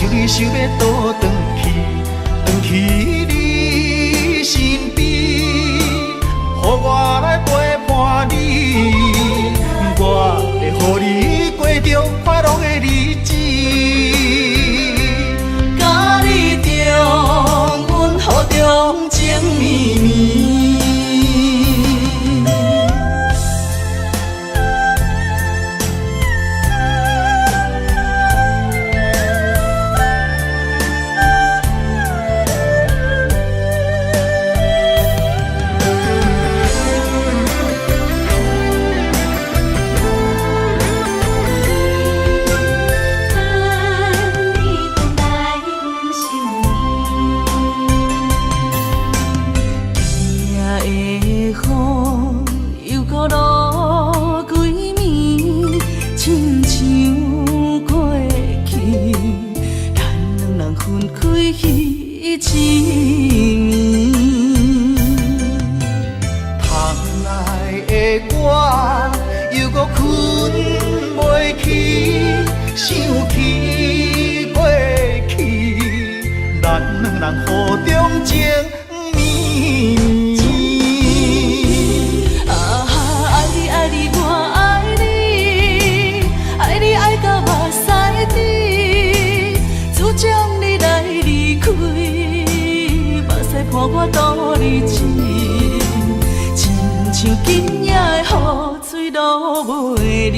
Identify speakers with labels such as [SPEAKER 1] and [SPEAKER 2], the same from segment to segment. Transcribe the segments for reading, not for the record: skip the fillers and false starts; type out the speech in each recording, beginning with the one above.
[SPEAKER 1] 你想要倒转去你身边，予我来陪伴你，我会予你过着快乐的日子。甲你重温雨中情绵绵。我度日子，亲像今夜的雨水落袂离。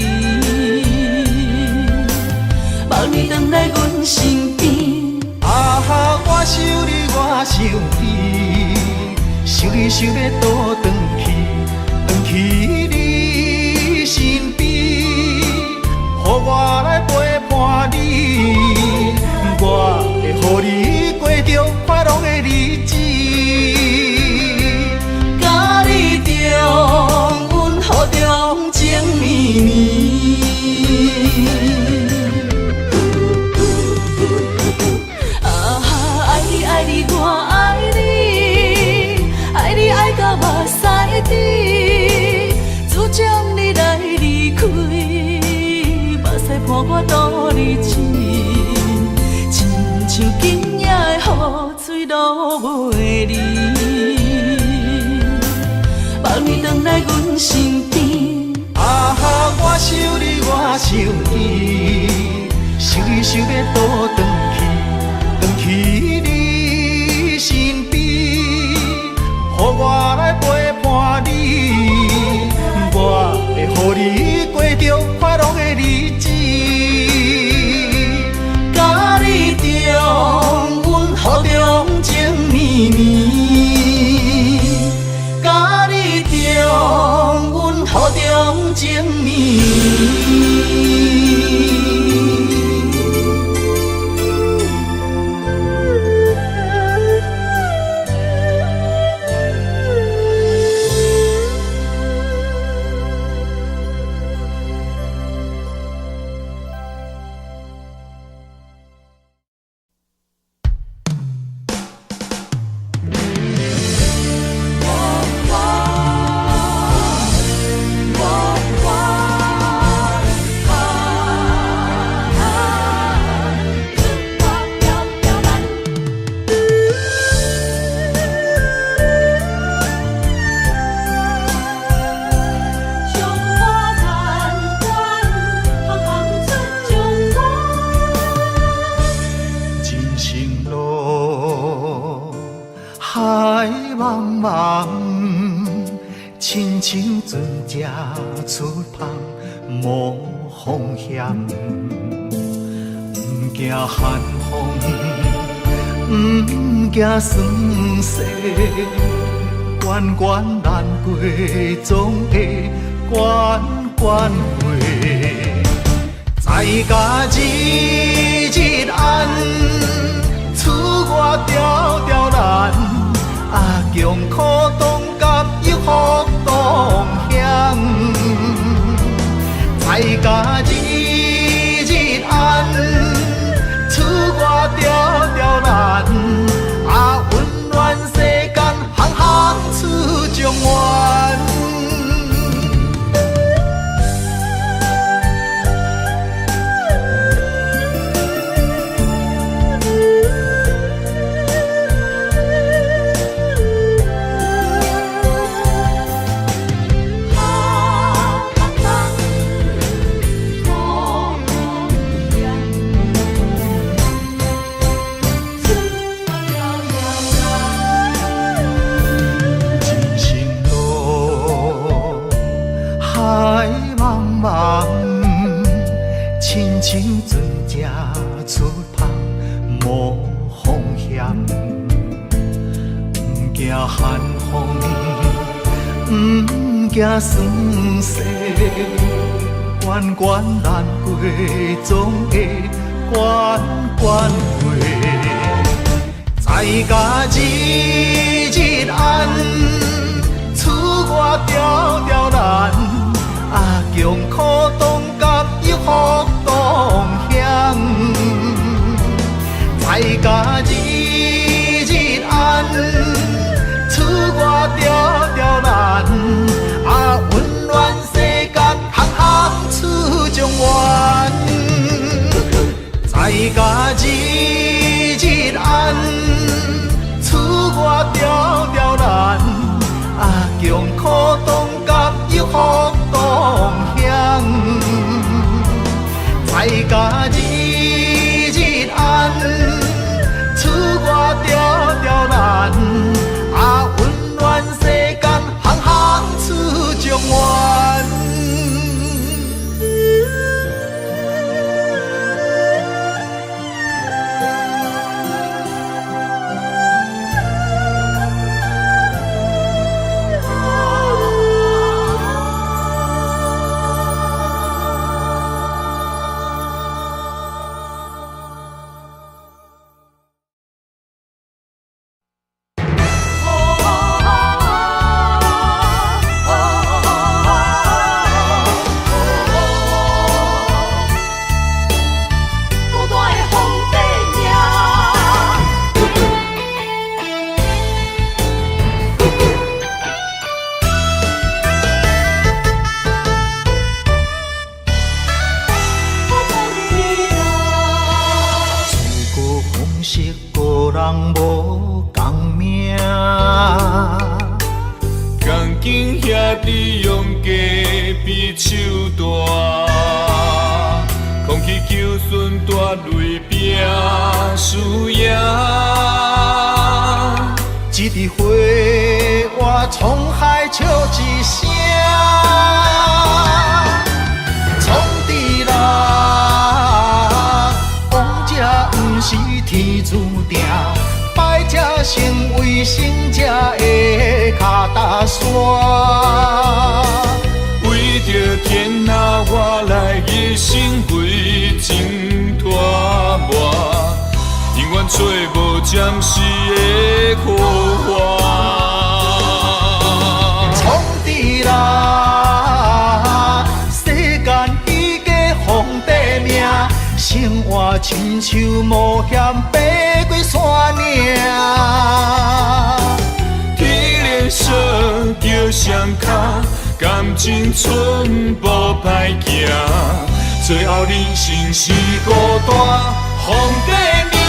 [SPEAKER 1] 望你回来阮身边，啊哈，我想你，我想你，想你想要倒转去你身边，予我来陪伴你，我会予你过着快乐的日子。重温雨中情绵绵，啊哈，爱你爱你我爱你，爱你爱到目屎滴，自将你来离开，目屎伴我度日子，亲像今夜的雨水落袂离。望你回来阮身边，啊哈，我想你，我想你，想你想要倒转去你身边，予我来陪伴你，我会予你过着快乐的日子。甲你重温雨中情绵绵。重温雨中情绵绵。亲像船只出航无风险，不惊寒风，不惊霜雪，关关难过总会关关过。在家日日安，厝外条条难，啊强苦当甘又福当险。在家日日安，厝外条条难，啊温暖世间行行出状元。不惊寒风，不惊酸涩，关关难过总会关关过。在家日日暗，厝外条条难，强苦当甲一福当乡。在家日日暗，厝外条条难，温暖世间行行出状元。在家日日暗，厝外条条难，强苦当甲一福当乡。在家日日暗，厝外条条难，温暖世间行行出状元。一枝花，我沧海笑一声，创治人，王者不是天注定，败者成为胜者的脚踏山。为着天下，我来一生为情拖磨。永远找无暂时的苦患，创治人，世间伊个皇帝命，生活亲像冒险爬过山岭。天连锁叫双脚，感情寸步歹行，最后人生是孤单皇帝命。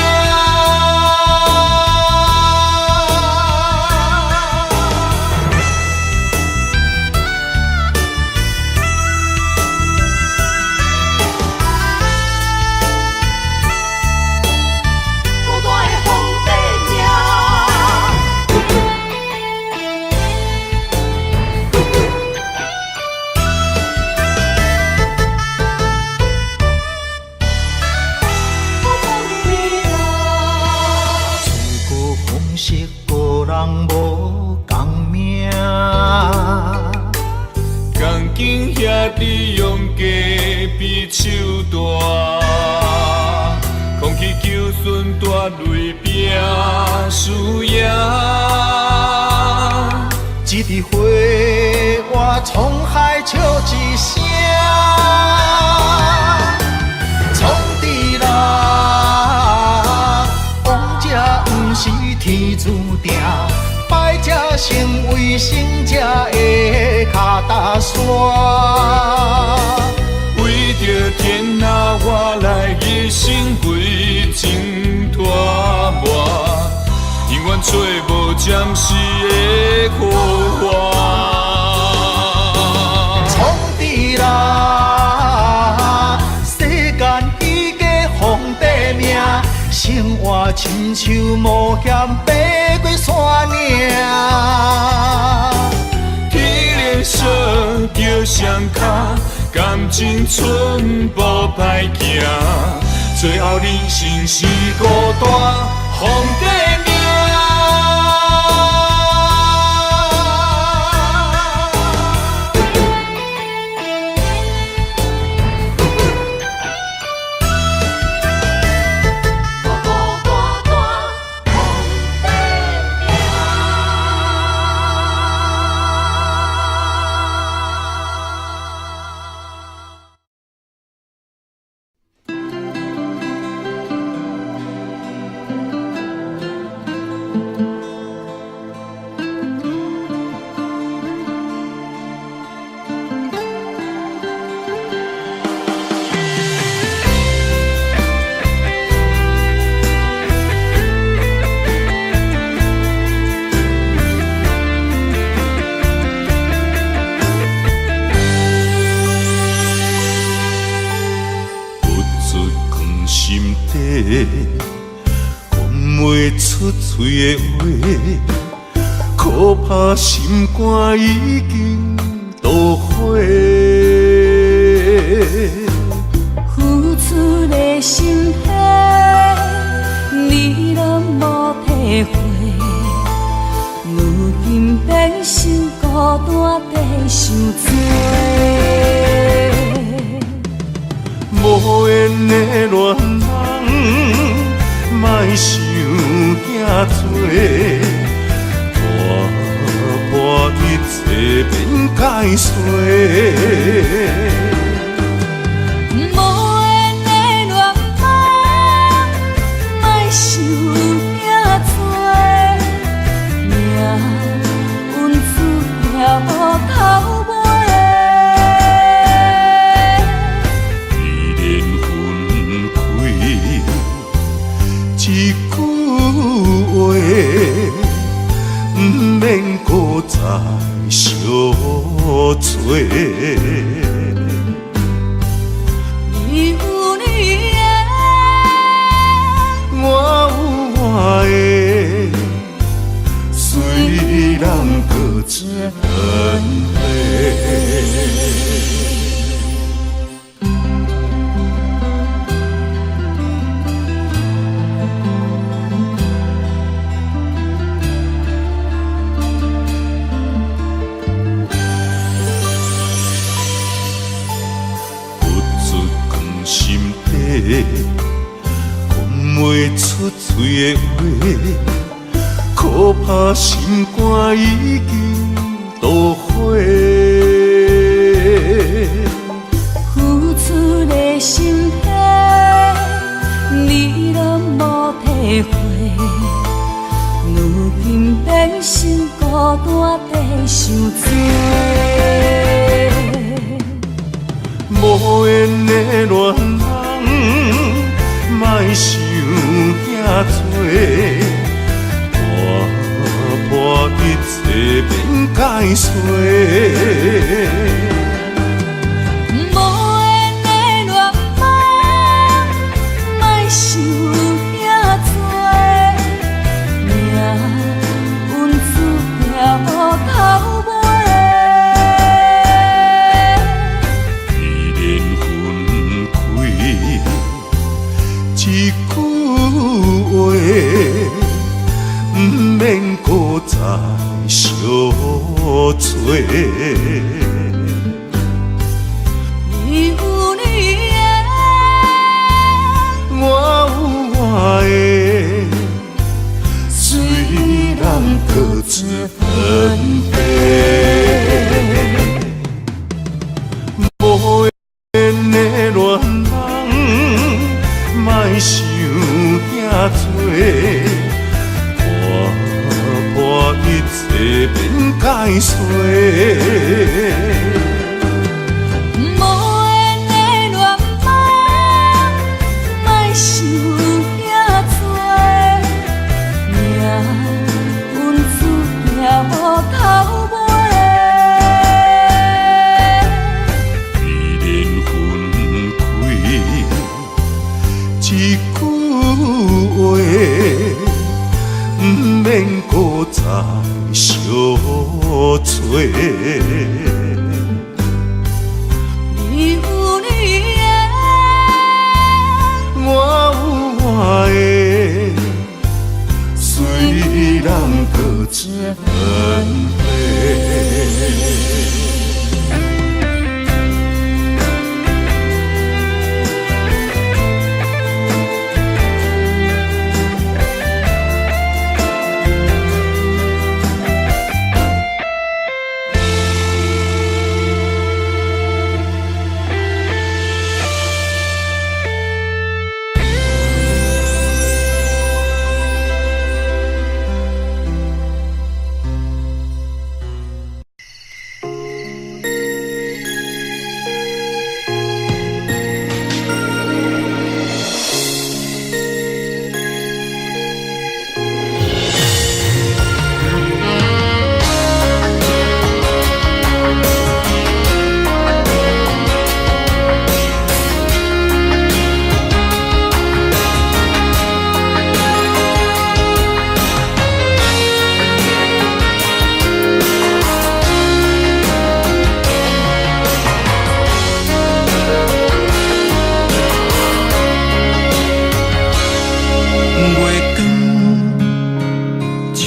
[SPEAKER 1] 手大，空气求顺大泪拼输赢。一枝花，我沧海笑一声，创治人，王者不是天注定，败者成为胜者的脚踏山。为着天下，我来一生为情拖磨，永远找无暂时的苦患。创治人，世间伊个皇帝命，生活亲像冒险爬过山岭。天连锁叫双脚，感情寸步歹行，最后人生是孤单皇帝。袂出嘴的话，可怕心肝已经都火。
[SPEAKER 2] 付出的心血，你拢无体会。如今变成孤单地受罪。
[SPEAKER 1] 无缘的恋人，莫想遐多。破一切变解释。再相做，
[SPEAKER 2] 你有你的，
[SPEAKER 1] 我有我的，虽然各自分离。讲袂出嘴的话，可怕心肝已经都火。
[SPEAKER 2] 付出的心血，你拢无体会。如今变成孤单地受罪。
[SPEAKER 1] 无缘的恋人，莫想遐多。破一切变解释。再相做，
[SPEAKER 2] 你有你的，
[SPEAKER 1] 我有我的，虽然各自分别。无缘的恋人，莫想遐多。一切变解释。
[SPEAKER 2] 无缘的恋人，莫想遐多。命运注定无头尾。
[SPEAKER 1] 依然分开，一句话。不免搁再相做，
[SPEAKER 2] 你有你的，
[SPEAKER 1] 我有我的，虽然各自分离。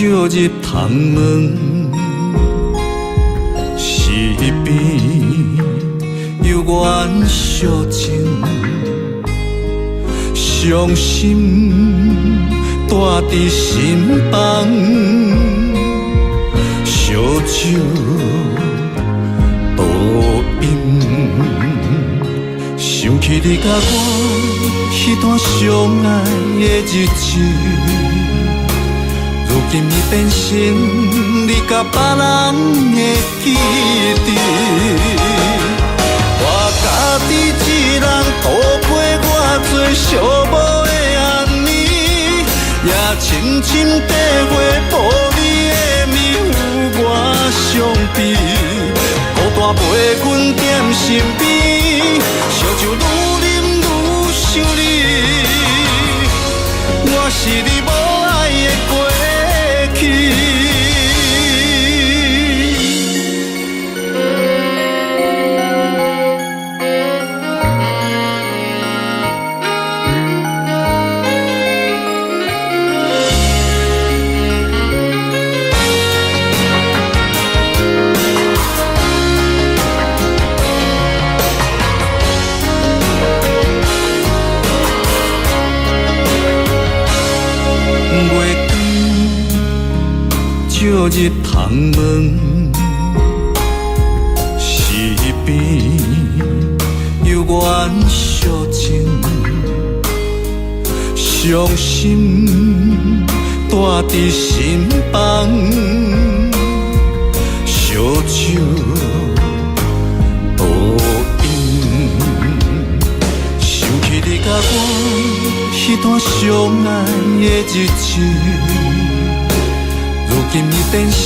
[SPEAKER 1] 照入窗门，是边有缘相情，伤心带伫心房，烧酒倒饮，想起你甲我迄段相爱的日子。如今已变成你甲别人的记忆，我家己一人度过我最寂寞的暗暝，也深深体会无你的面有我伤悲，孤单陪阮踮身边，烧酒愈啉愈想你，我是你无爱的过去。照入窗门，是边有缘相情，伤心带伫心房，烧酒倒饮，想起你甲我迄段相爱的日子。如今已变成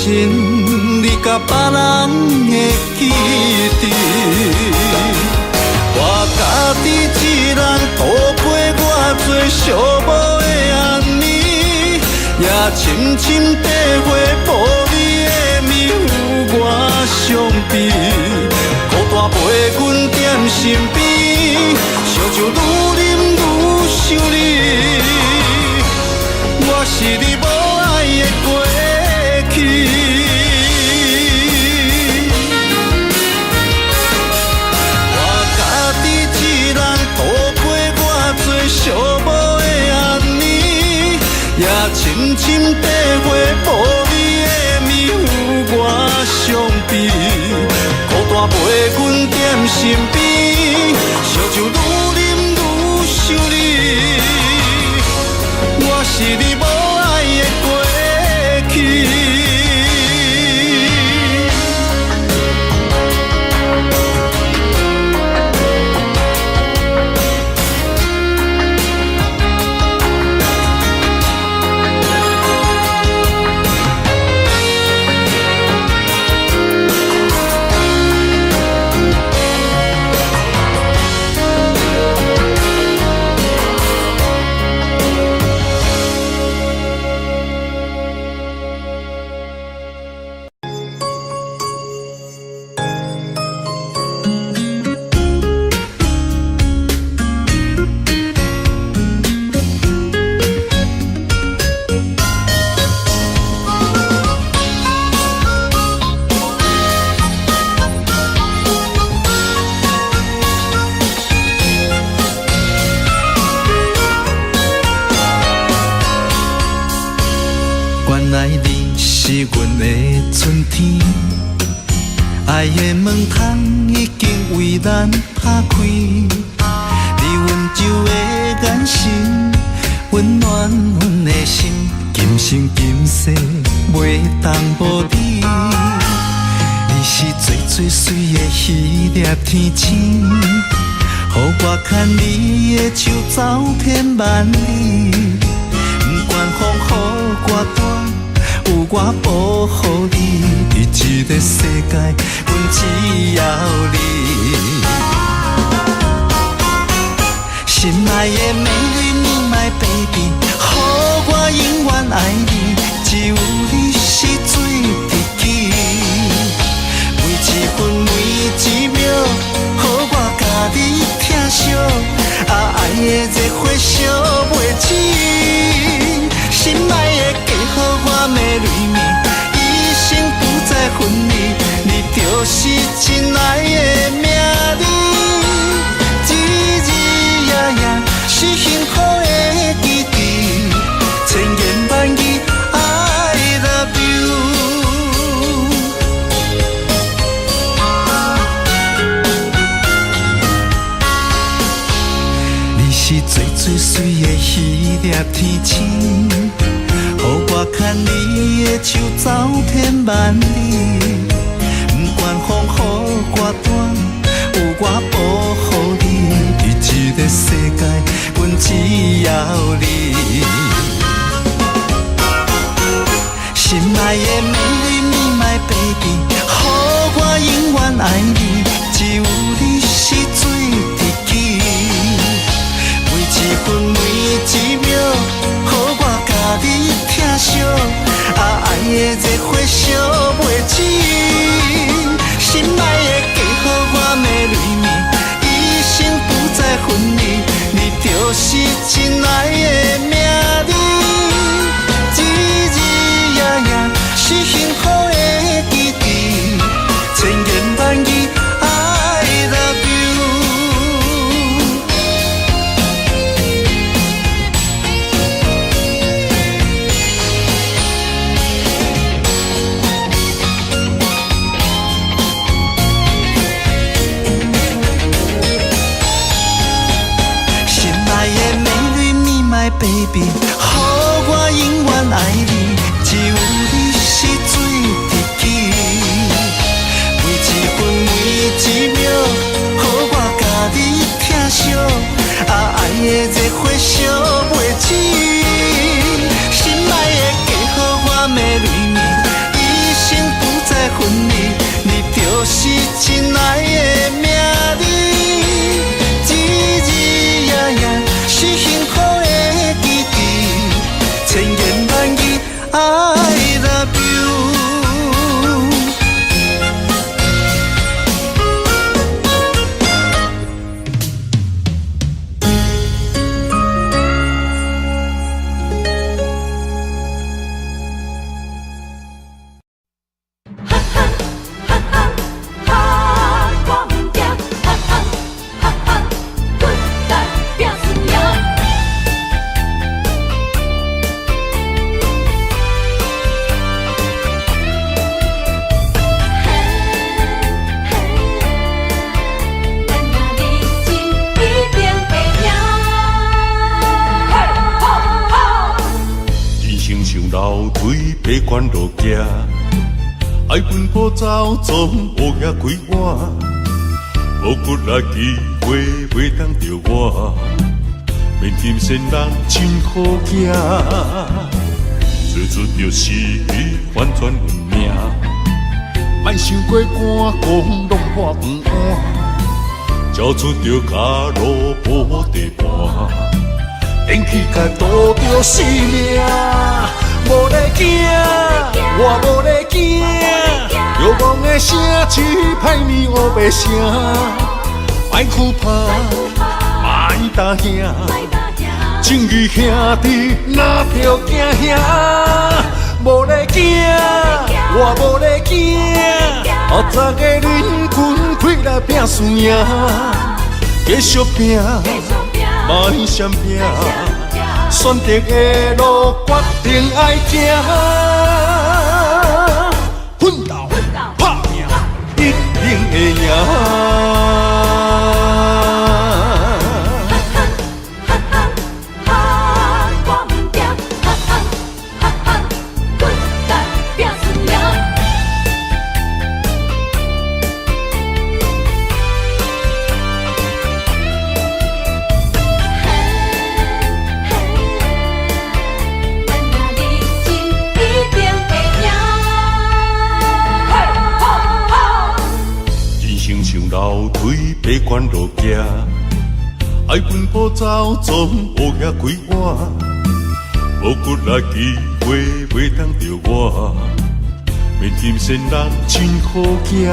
[SPEAKER 1] 你甲别人的记忆，我家己一人度过我最寂寞的暗暝，也深深体会无你的面有我伤悲，孤单陪阮踮身边，烧酒愈啉愈想你，我是你无爱的过去。我家己一人度过我最寂寞的暗暝，也深深体会无你的面有我伤悲，孤单陪阮踮身边，烧酒愈啉愈想你，我是你无爱的过去。原来你是阮的春天，爱的门窗已经为咱打开，你温柔的眼神温暖阮的心，今生今世袂当无你。你是最最水的迄粒天星，予我牵你的手走遍万里，不管风雨多大。有我保护你，伫这个世界，阮只要你。心爱的美丽，My baby， 予我永远爱你，只有你是最知己。每一分每一秒，予我甲你疼惜，爱的热火烧袂止。心爱的，加予我美。泪面，一生不再分离，你就是真爱的名字。日日夜夜是幸福的记忆，千言万语 I love you。你是最最水的迄粒天星，予我牵你的手走遍万里，不管风雨我断，有我保护你，这个世界阮只要你。心爱的美丽你my baby， 予我永远爱你，只有你是最知己。每一分每一秒，予我甲你疼惜，爱的热火烧袂止。心爱的嫁予我的泪面，一生不再分离，你就是真爱的名字。日日夜夜是幸福的记忆，千言万语 I love you。心爱的美女你my baby， 予我永远爱你，只有你是最知己。每一分每一秒，予我甲你疼惜，爱的热火烧袂止。心爱的嫁予我的泪面，一生不再分离，你就是真爱的名字。日日夜夜是幸福的记忆，千言万语 I love you。
[SPEAKER 3] 关路行，爱奔波走，总乌鸦开碗，无骨力机会袂当着我，面金仙人真好行，做出着是反转运命，莫想过寒，讲拢破黄碗，交出着脚路无地盘，电气甲渡着性命。无咧惊，我无咧惊，遥望的声只歹面乌白声，莫哭怕，莫答兄，正义兄弟哪条惊兄？无咧惊，我无咧惊，20个人群开来拼输赢，继续拼，莫闪拼。选择的路，决定爱行，奋斗拍拼，一定会赢。楼梯爬关路行，爱奔波走，总乌鸦开碗，无骨力机会袂当着我，面金仙人真好行，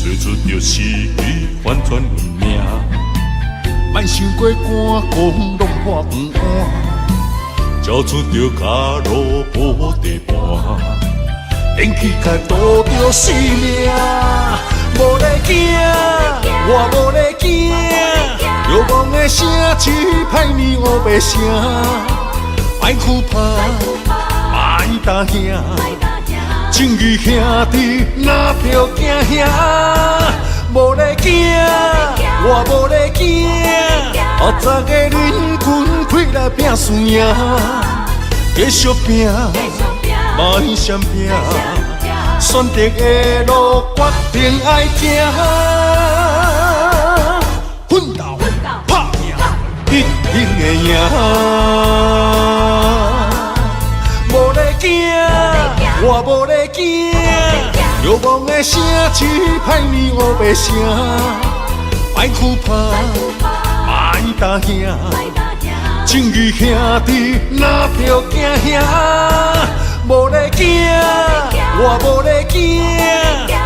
[SPEAKER 3] 做出着是反转运命，莫想过寒，讲拢破黄碗，照出着脚路无地伴，连气甲渡着性命，无咧惊，我无咧惊，流氓的声气歹面乌白声，莫哭怕，莫打兄，正义兄弟哪着惊兄，无咧惊，我无咧惊，后早个恁群开来拼输赢，继续拼，莫闪拼，选择的路决定爱行，奋斗拍拼，一定会赢，无咧惊，我无咧惊，流氓的声气歹面乌白声，莫哭怕，莫打兄，正义兄弟哪着惊兄，无咧惊，我无咧惊，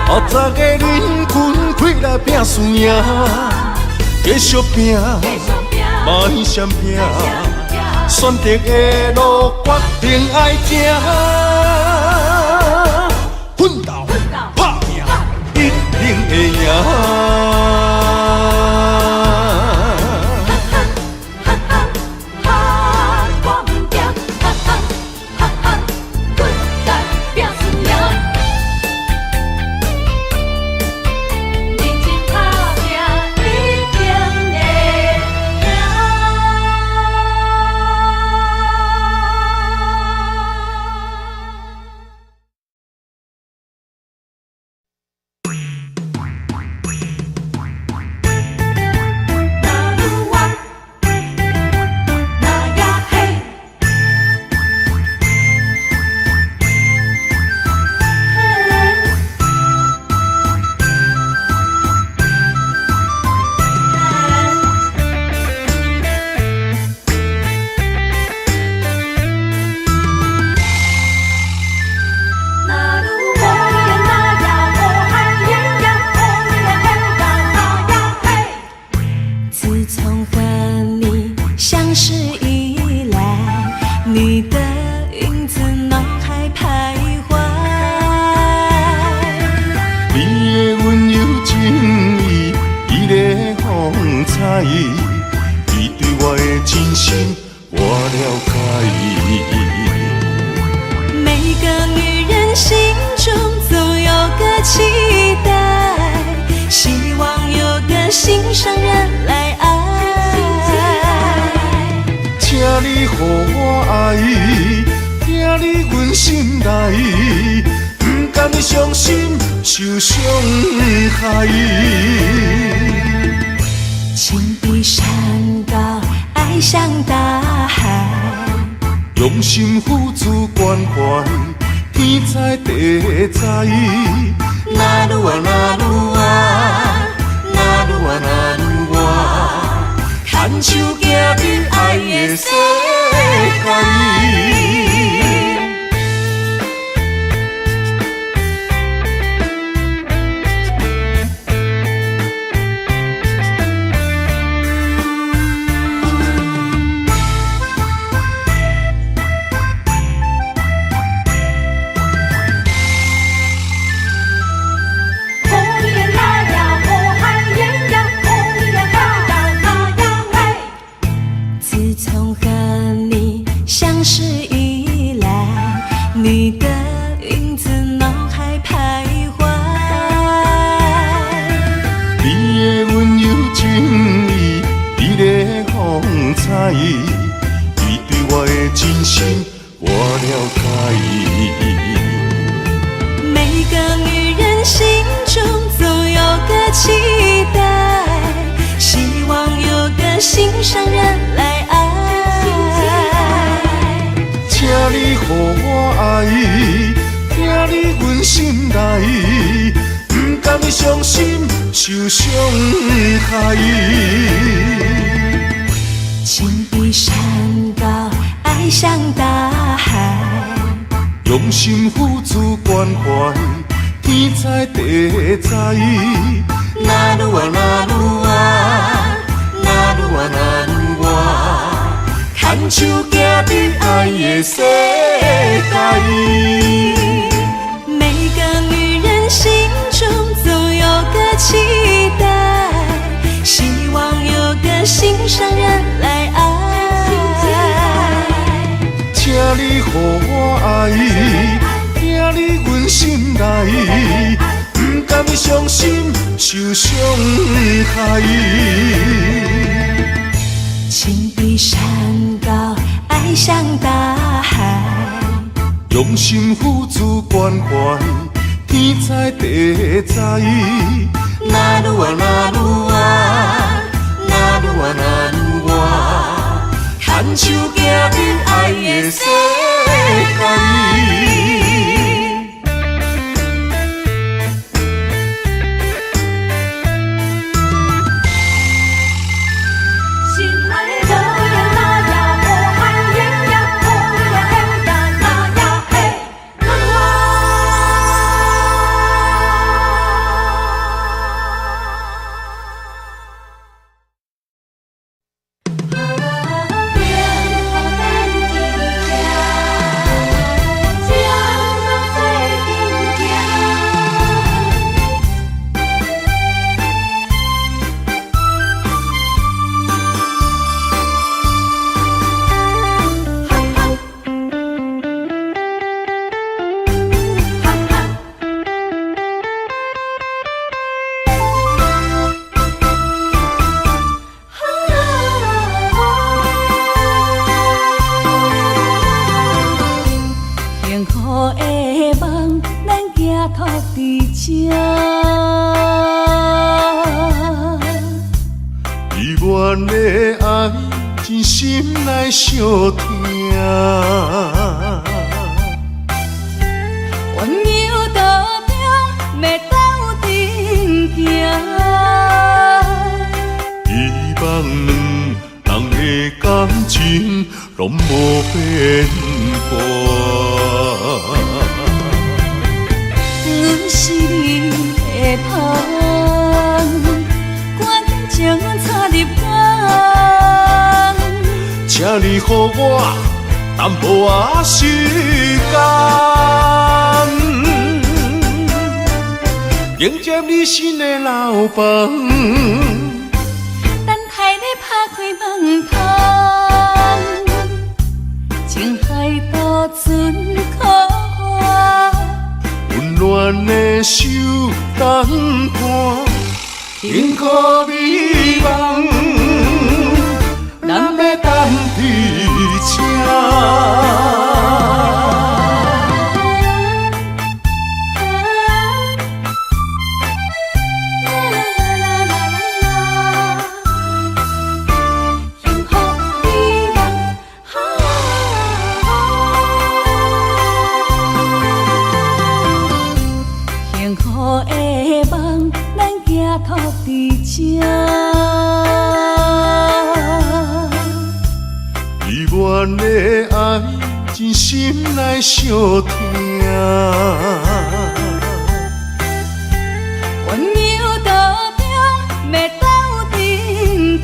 [SPEAKER 3] 后早个恁群开来拼输赢，继续拼，莫闪拼，选择的路决定爱行，奋斗拍拼，一定会赢。
[SPEAKER 2] 情比山高，爱像大海，
[SPEAKER 3] 用心付出关怀，天知地知。那愈啊那愈啊，那愈啊那愈啊，牵手行入爱的世界。你对我的真心我了解。
[SPEAKER 2] 每个女人心中总有个期待，希望有个心上人来爱。
[SPEAKER 3] 请你予我爱，听你阮心内，不甘伤心受伤害。
[SPEAKER 2] 情比山高，爱像大海，
[SPEAKER 3] 用心付出关怀，天知地知。那愈啊那愈啊，那愈啊那愈啊，牵手行入爱的你予我爱，惊你阮心内，不甘伤心受伤害。
[SPEAKER 2] 情比山高，爱像大海，
[SPEAKER 3] 用心付出关怀，天知地知。
[SPEAKER 2] 那愈啊那愈啊，那愈啊那愈啊，牵手行入爱的世界。
[SPEAKER 3] 依阮的爱，真心内相疼。
[SPEAKER 2] 温柔道中，要斗阵行。
[SPEAKER 3] 希望两人的感情拢无变卦。
[SPEAKER 2] 阮是你的香，关将阮插入肝，
[SPEAKER 3] 请你予我淡薄仔时间，迎接你新的老房。
[SPEAKER 2] 等待你拍开门窗，情海渡船靠岸。
[SPEAKER 3] 温暖的手等伴，幸福美梦，咱要等伫车。依阮的爱，真心内相疼。
[SPEAKER 2] 温柔道中，要斗阵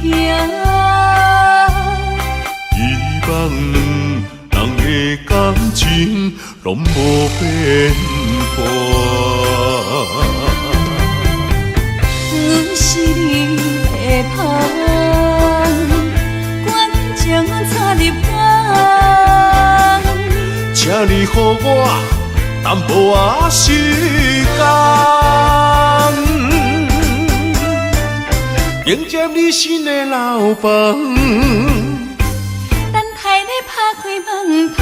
[SPEAKER 2] 行。
[SPEAKER 3] 希望两人的感情拢无变卦。
[SPEAKER 2] 阮是你的香，关将阮插入肝，
[SPEAKER 3] 请你予我淡薄仔时间，迎接你新的老房。
[SPEAKER 2] 等待你拍开门窗，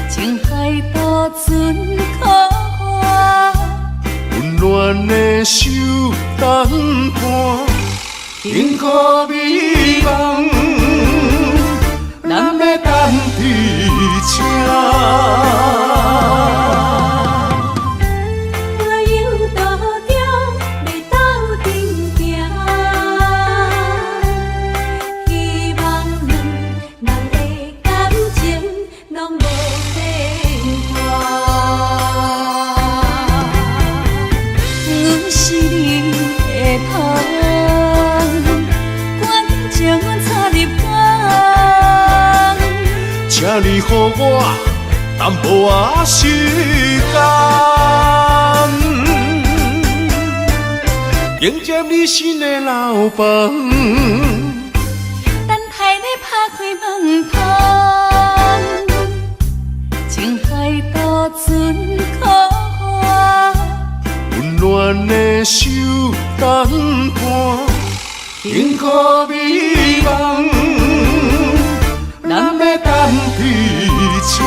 [SPEAKER 2] 情海渡船靠岸。
[SPEAKER 3] 温暖的手等伴，幸福美梦，咱要等伫车。
[SPEAKER 2] 温柔道中，要斗阵行。希望两人的感情拢无变卦。阮是你的香，关将阮插入肝，
[SPEAKER 3] 请你予我淡薄仔时间，迎接你新的老房。
[SPEAKER 2] 等待你拍开门窗。
[SPEAKER 3] 苦美梦，咱要等伫这。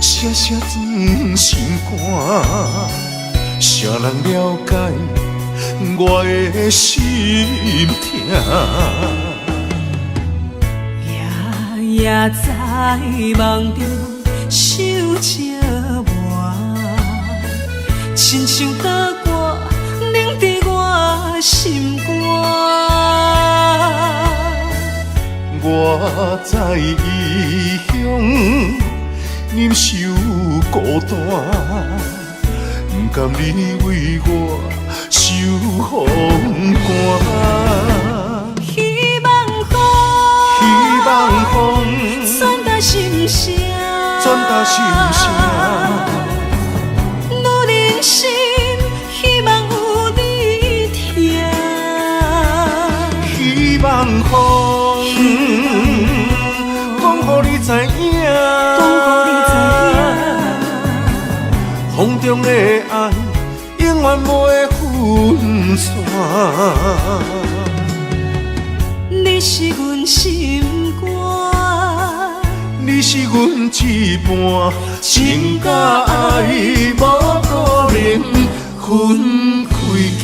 [SPEAKER 3] 写写装心肝，谁人了解我的心痛？
[SPEAKER 2] 夜夜在梦中想着我，亲像刀割冷伫我心肝。
[SPEAKER 3] 我在异乡忍受孤单，不甘你为我受风寒。
[SPEAKER 2] 希望风传达心声，女人心希望有你听。
[SPEAKER 3] 希望风讲予你知影。风中的爱，永远袂分散。
[SPEAKER 2] 你是阮心肝，
[SPEAKER 3] 你是阮一半，情甲爱无可能分开行。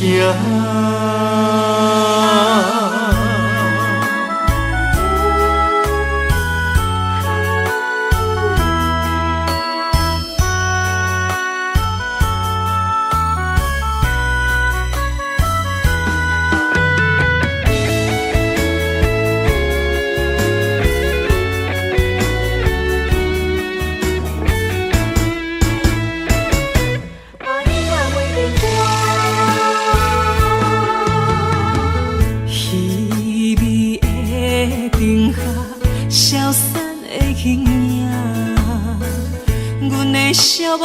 [SPEAKER 2] 笑无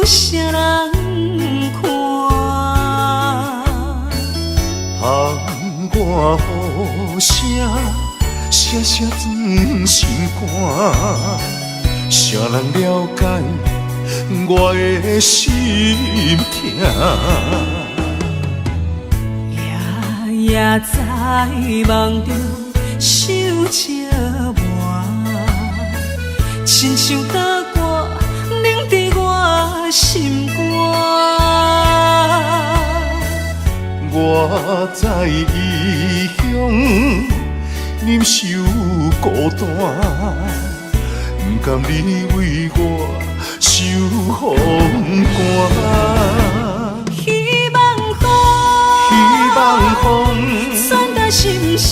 [SPEAKER 2] 啥人看，
[SPEAKER 3] 风我雨声，写写装心肝，谁人了解我的心痛？
[SPEAKER 2] 夜夜在梦中想着我，亲像刀割冷伫我心肝。
[SPEAKER 3] 我在异乡忍受孤单，不甘你为我受风寒。
[SPEAKER 2] 希望风传达心声，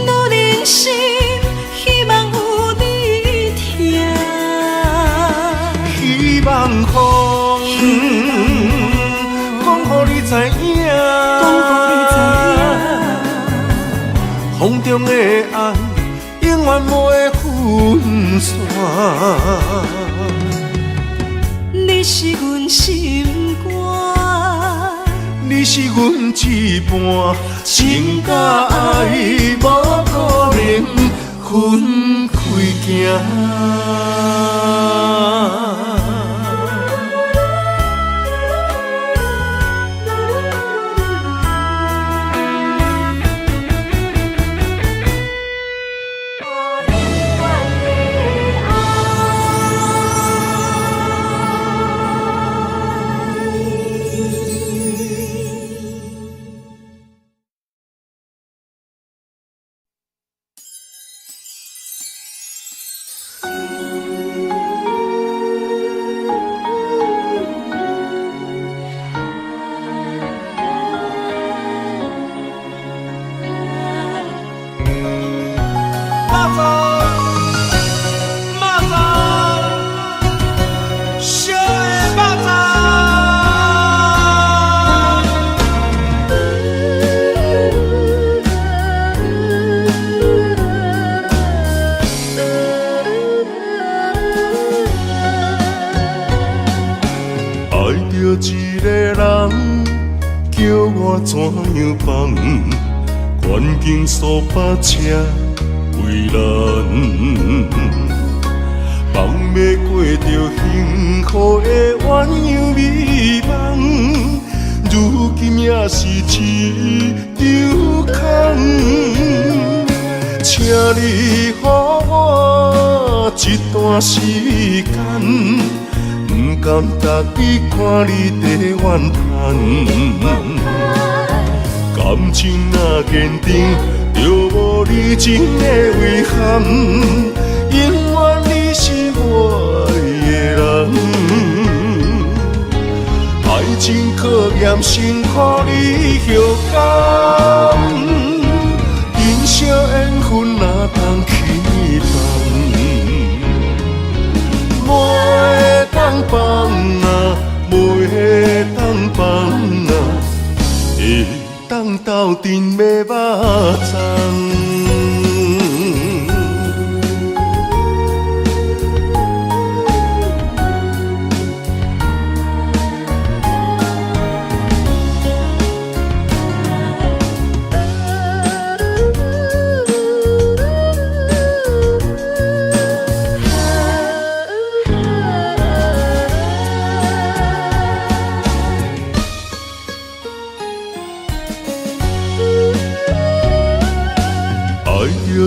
[SPEAKER 2] 女人心希望有你听。
[SPEAKER 3] 希望风讲予你知影，风中的爱永远袂分散。
[SPEAKER 2] 你是阮心肝，
[SPEAKER 3] 你是阮一半，情甲爱无可能分开行。怎样放？愿景数百车为咱，放要过着幸福的鸳鸯美梦，如今也是一场空。请你予我一段时间，不甘逐日看你在怨叹。感情若坚定，就无你情的遗憾。永远你是我的人，爱情考验辛苦你后甘。人生缘分哪通去放？袂当放啊，袂当放啊，会当斗阵的肉粽。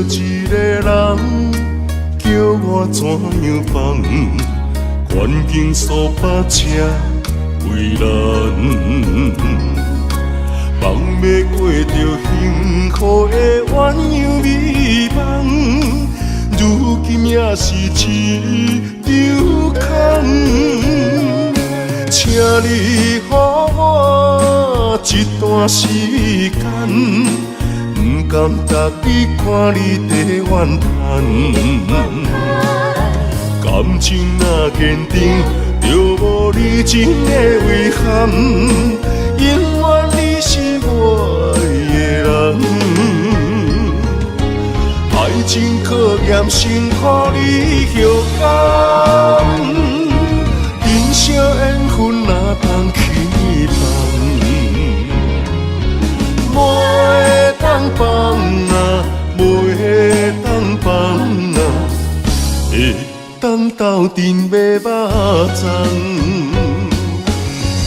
[SPEAKER 3] 一个人叫我怎样放？愿景数百车为咱，放要过着幸福的鸳鸯美梦，如今也是一场空。请你予我一段时间，不甘逐日看你在怨叹。感情若坚定，就无你情的遗憾。永远你是我的人，爱情考验辛苦你后甘。人生缘分哪通去放？袂当放啊，袂当放啊，会当斗阵的肉粽。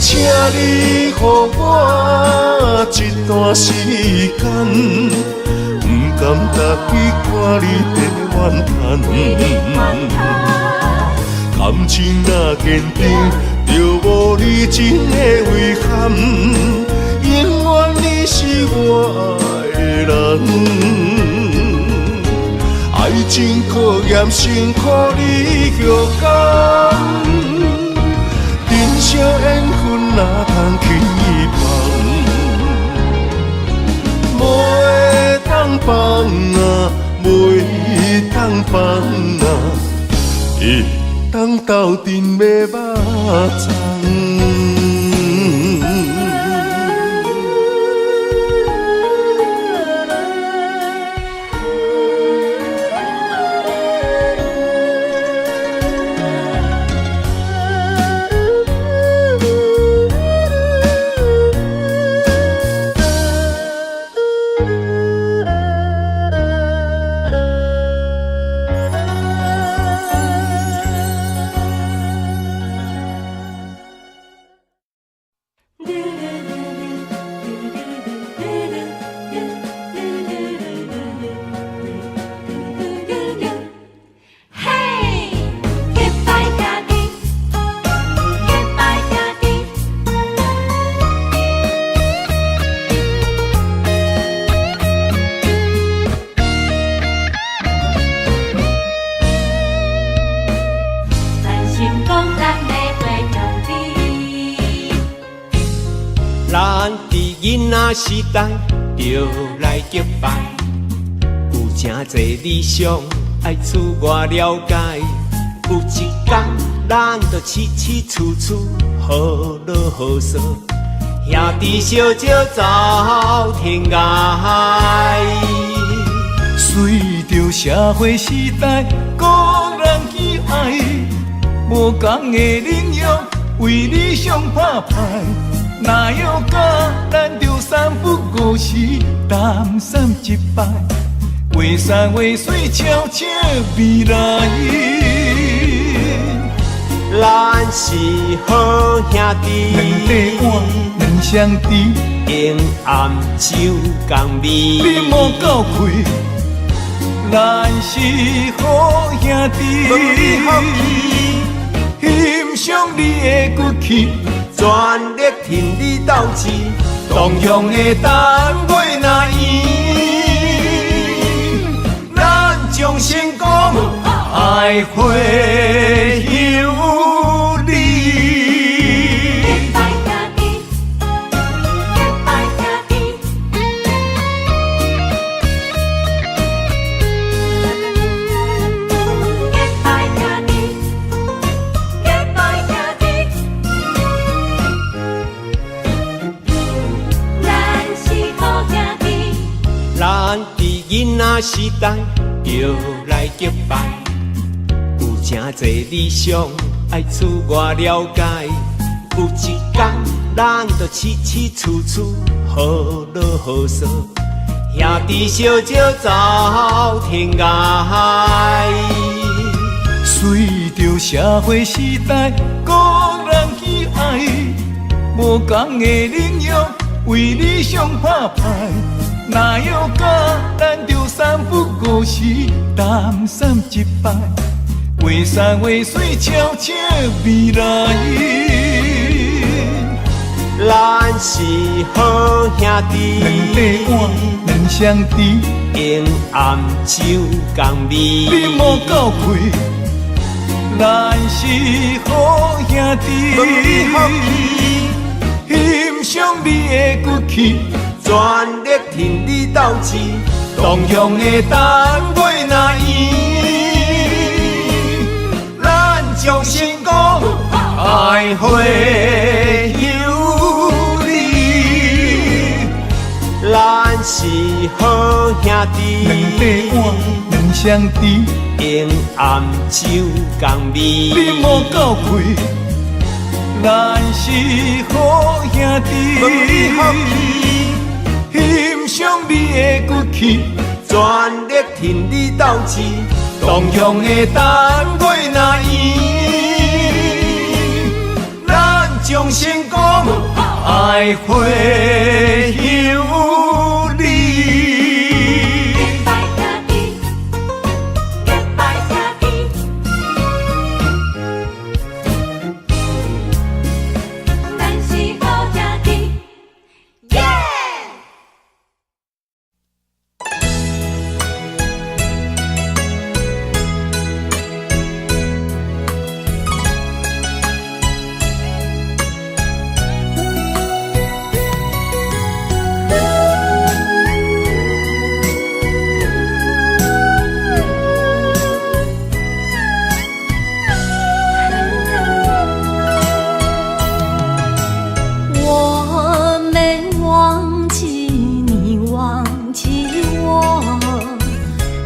[SPEAKER 3] 请你予我一段时间，不甘逐日看你在怨叹。感情若坚定，就无你情的遗憾。永远你是我的人，爱情考验辛苦你后甘。人生缘分哪通去放？袂当放啊，袂当放啊，会当斗阵的肉粽。
[SPEAKER 4] 囡仔时代就来结拜，有真侪理想爱自我了解。有一天，咱就起起厝厝好乐好说，兄弟小招走天涯。
[SPEAKER 1] 随着社会时代个人喜爱，无同的领域为理想打拼。哪有甲咱着三不五时，淡散一摆，话山话水悄悄未来。
[SPEAKER 4] 咱是好兄弟，
[SPEAKER 1] 两块碗，两双池，
[SPEAKER 4] 永暗酒共味。
[SPEAKER 1] 你莫够开，咱是好兄弟。欣赏你的骨气，
[SPEAKER 4] 全力挺你斗志，
[SPEAKER 1] 同样的单位若圆，咱将成功爱会有你。
[SPEAKER 4] 咱伫囡仔时代就来结拜，有真侪理想爱厝外了解。有一天，咱就起起厝厝好乐好说，兄弟相招走天涯。
[SPEAKER 1] 随着社会时代，个人喜爱，无同的领域为理想拍牌。哪有甲咱着三不五时，淡散一摆，话山话水悄悄未来。
[SPEAKER 4] 咱是好兄弟，
[SPEAKER 1] 两块碗，两双池，
[SPEAKER 4] 永暗酒共味。
[SPEAKER 1] 你莫够开，咱是好兄弟。欣赏你的骨气，
[SPEAKER 4] 全力挺你斗志，
[SPEAKER 1] 同样的单位若圆，咱将成功爱会有你。
[SPEAKER 4] 咱是好兄弟，
[SPEAKER 1] 两块碗，两双池，
[SPEAKER 4] 永暗酒共味。
[SPEAKER 1] 你莫够开，咱是好兄弟。欣赏你的骨气，
[SPEAKER 4] 全力挺你斗志，
[SPEAKER 1] 同样的单位若圆，咱将成功爱会有你。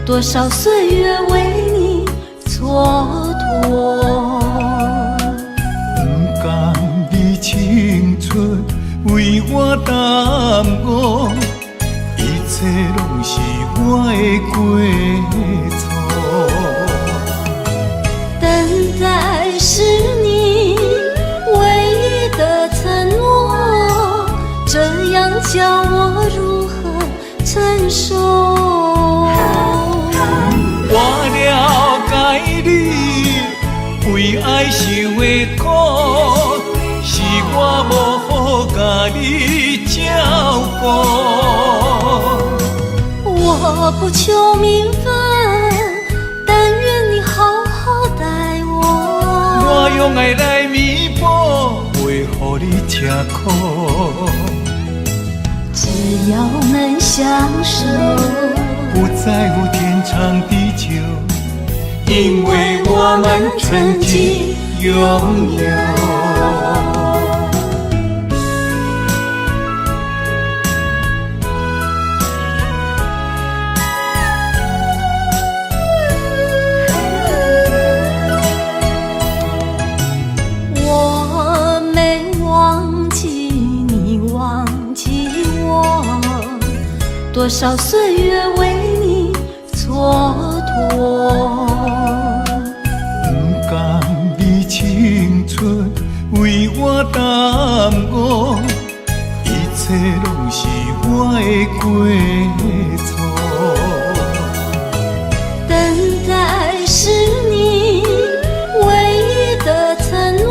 [SPEAKER 2] 多少岁月为你蹉跎，
[SPEAKER 1] 不甘你青春为我耽误，一切拢是我的过错。
[SPEAKER 2] 等待是你唯一的承诺，这样叫我如何承受？
[SPEAKER 1] 我了解你为爱受的苦，是我无好甲你照顾。
[SPEAKER 2] 我不求名分，但愿你好好待我。
[SPEAKER 1] 我用爱来弥补，袂予你吃苦。
[SPEAKER 2] 只要能相守，
[SPEAKER 1] 不在乎天长地久，因为我们曾经拥有。
[SPEAKER 2] 我没忘记你忘记我，多少岁月为你蹉跎。
[SPEAKER 1] 不甘你青春为我耽误，一切拢是我的过错。
[SPEAKER 2] 等待是你唯一的承诺，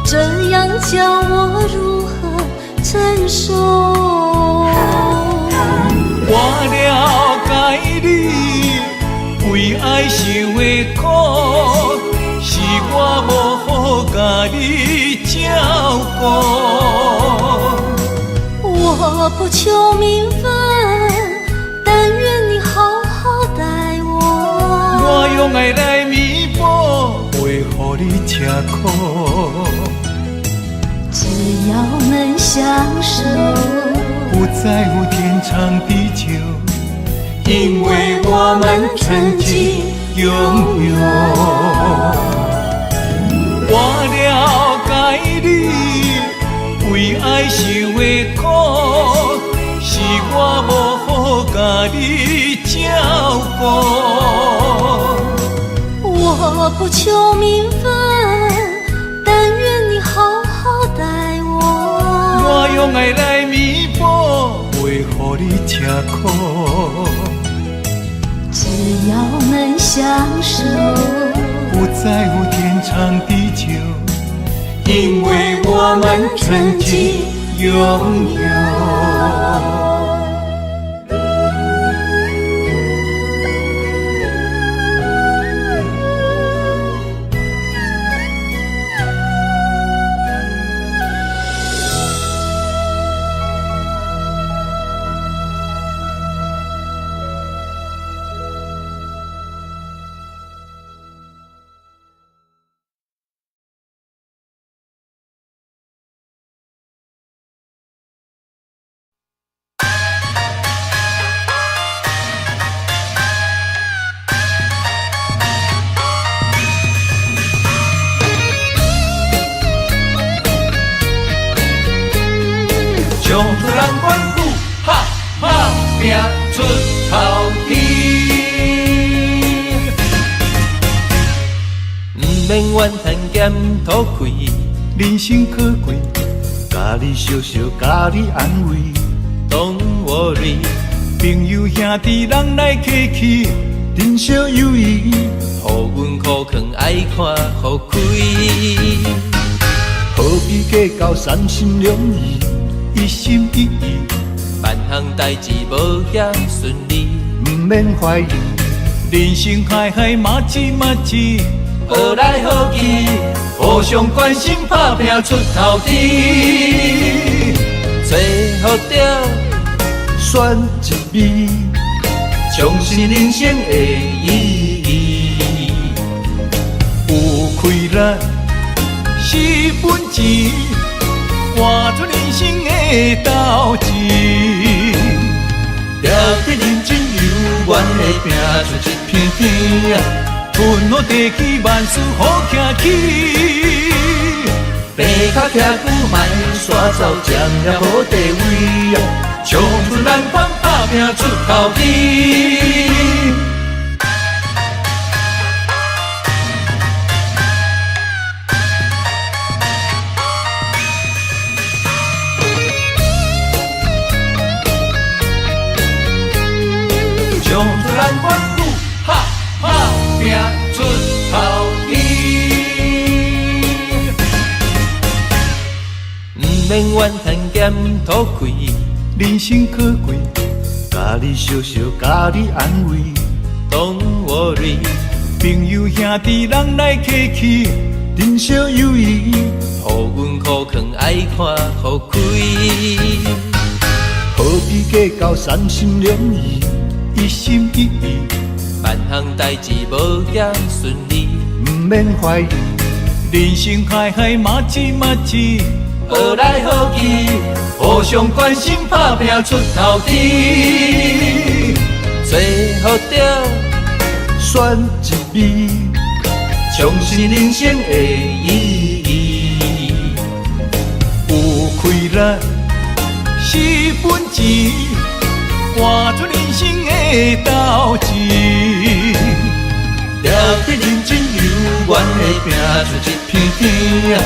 [SPEAKER 2] 这样叫我如何承受？
[SPEAKER 1] 我了解你为爱受的苦，是我无好甲你照顾。
[SPEAKER 2] 我不求名分，但愿你好好待我。
[SPEAKER 1] 我用爱来弥补，袂予你吃苦。
[SPEAKER 2] 只要能相守，
[SPEAKER 1] 不在乎天长地久，因为我们曾经拥有。我了解你为爱受的苦，是我无好甲你照顾。
[SPEAKER 2] 我不求名分，但愿你好好待我。
[SPEAKER 1] 我用爱来弥补，袂予你吃苦。
[SPEAKER 2] 只要能相守，
[SPEAKER 1] 不在乎天长地久，因为我们曾经拥有。
[SPEAKER 3] 将人管虎，哈哈拼出头天。
[SPEAKER 4] 不免怨叹咸土开，
[SPEAKER 1] 人生可贵，甲你笑笑，甲你安慰。
[SPEAKER 4] Don't worry，
[SPEAKER 1] 朋友兄弟人来客去，珍惜友谊。
[SPEAKER 4] 互阮苦劝爱看互开。
[SPEAKER 1] 何必计较三心两意，一心一意。
[SPEAKER 4] 万项代志无遐顺利，
[SPEAKER 1] 不免怀疑，人生海海马子马子，
[SPEAKER 4] 好来好去，
[SPEAKER 1] 互相关心，打拼出头天。
[SPEAKER 4] 找好着
[SPEAKER 1] 选一味，重视人生的意义。有开力是本钱，换出人生的斗志。了得认真有愿的拼出一片天啊！阮好地起万事好行起。爬脚徛久卖煞走，占了好地位啊！冲出南方，打拼出头天。冲出南方路，哈哈拼出头天。
[SPEAKER 4] 不免怨叹咸土开，
[SPEAKER 1] 人生可贵，甲你笑笑，甲你安慰。
[SPEAKER 4] Don't worry，
[SPEAKER 1] 朋友兄弟人来客去，珍惜友谊。
[SPEAKER 4] 互阮苦劝爱看互开。
[SPEAKER 1] 何必计较三心两意，一心一意。
[SPEAKER 4] 万项代志无遐顺利，
[SPEAKER 1] 不免怀疑，人生海海马子马子，
[SPEAKER 4] 好来好去，
[SPEAKER 1] 互相关心，打拼出头天。
[SPEAKER 4] 找好着
[SPEAKER 1] 选一味，重视人生的意义。有开力是本钱，活出人生的斗志。了得认真有缘的拼出一片天啊，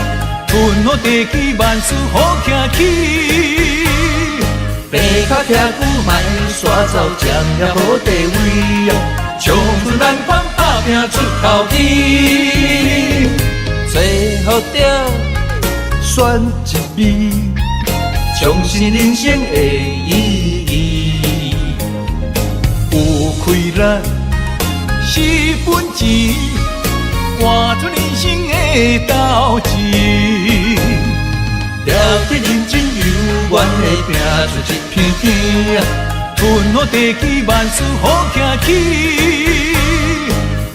[SPEAKER 1] 春雨地起万事好行起。白脚骑牛迈山走，占了好地位啊，冲出咱款打拼出头天。最后着选一味，重新人生的意义。有开咱4分钱，换出人生的斗志。了得认真有缘的拼出一片天啊，春雨地起万事好行起。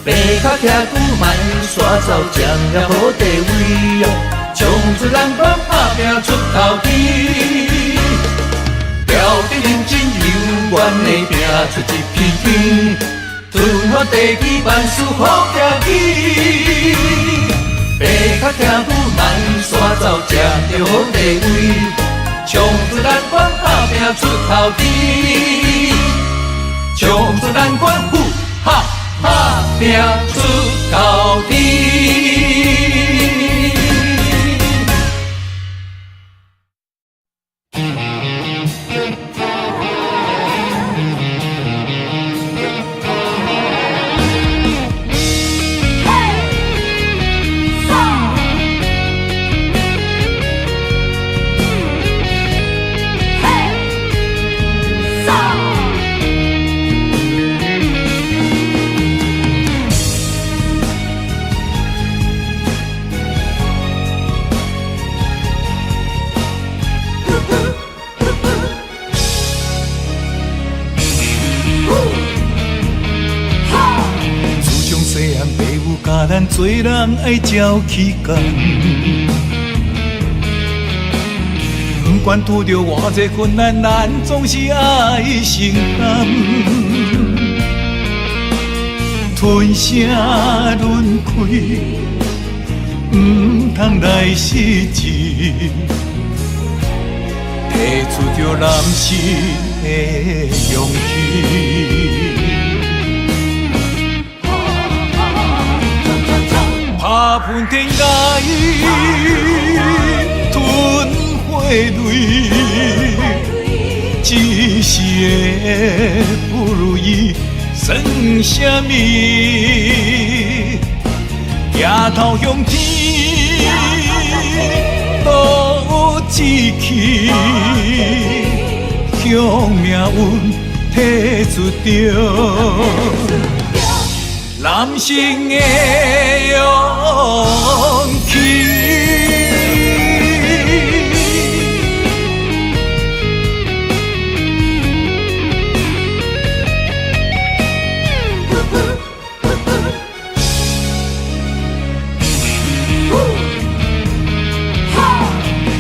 [SPEAKER 1] 白脚骑牛迈山走，占了好地位啊，冲出人款打拼出头天。了得认真有缘的拼出一片天，春雨地起万事好行起。白脚骑牛迈山走，占着好地位，冲出咱款打拼出头天。冲出咱款哈打拼出头天。甲咱做人爱照起工，不管拄着偌济困难，咱总是爱承担。吞声轮开，不通来失志，提出着男性的勇气。打喷天涯，吞火泪，一时的不如意算什么？抬头向天，倒志气，向命运提出着男性的勇气。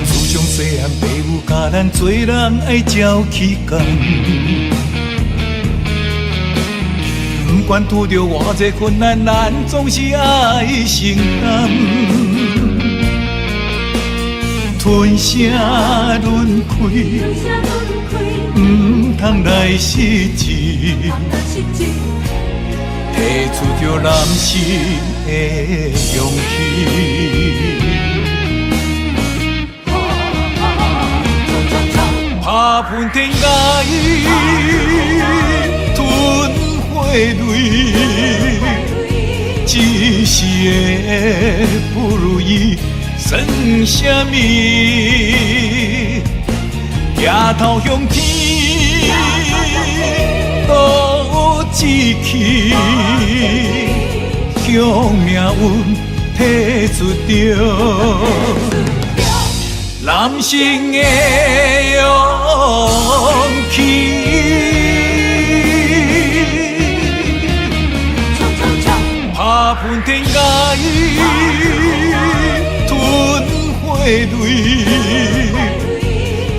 [SPEAKER 1] 自从细汉父母教咱做人爱照起工，不管拄着偌济困难，咱总是爱承担。吞声轮开，不通来失志，提出着男性的勇气。打喷天涯，吞火泪，一时的不如意算什么？抬头向天，倒志气，向命运提出着男性的勇气。打喷天涯，吞火泪，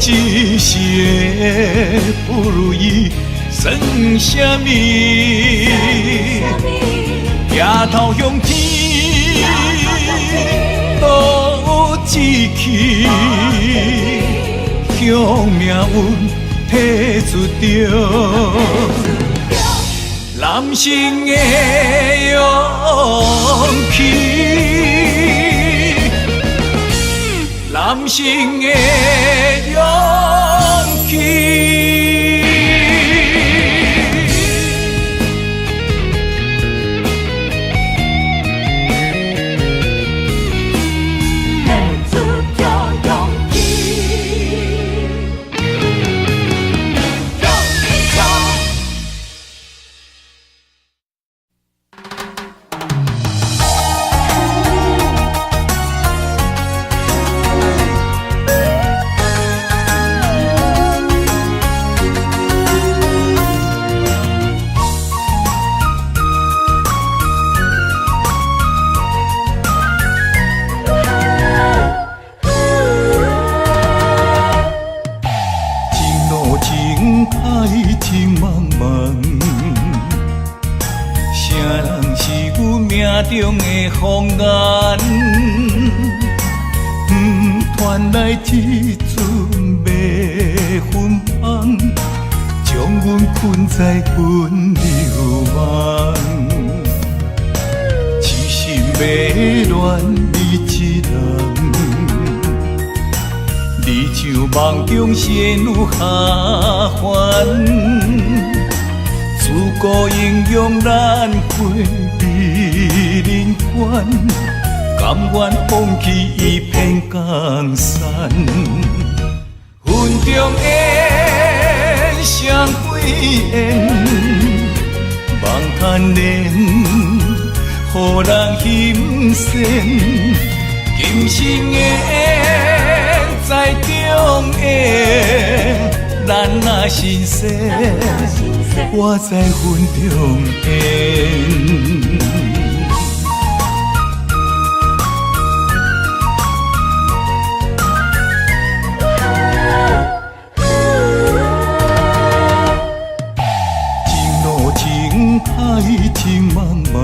[SPEAKER 1] 一时的不如意算什么？抬头向天，倒志气，向命运彼出着男性的勇气，男性的勇气。中的风眼，传来一阵迷魂香，将阮困在温柔梦。痴心迷恋你一人，你像梦中仙女下凡，自古英雄难过。人关，甘愿放弃一片江山。云中烟，双归烟，望叹恋，予人心酸。今生的缘，在中缘，咱若心生，我在云中烟。海情茫茫，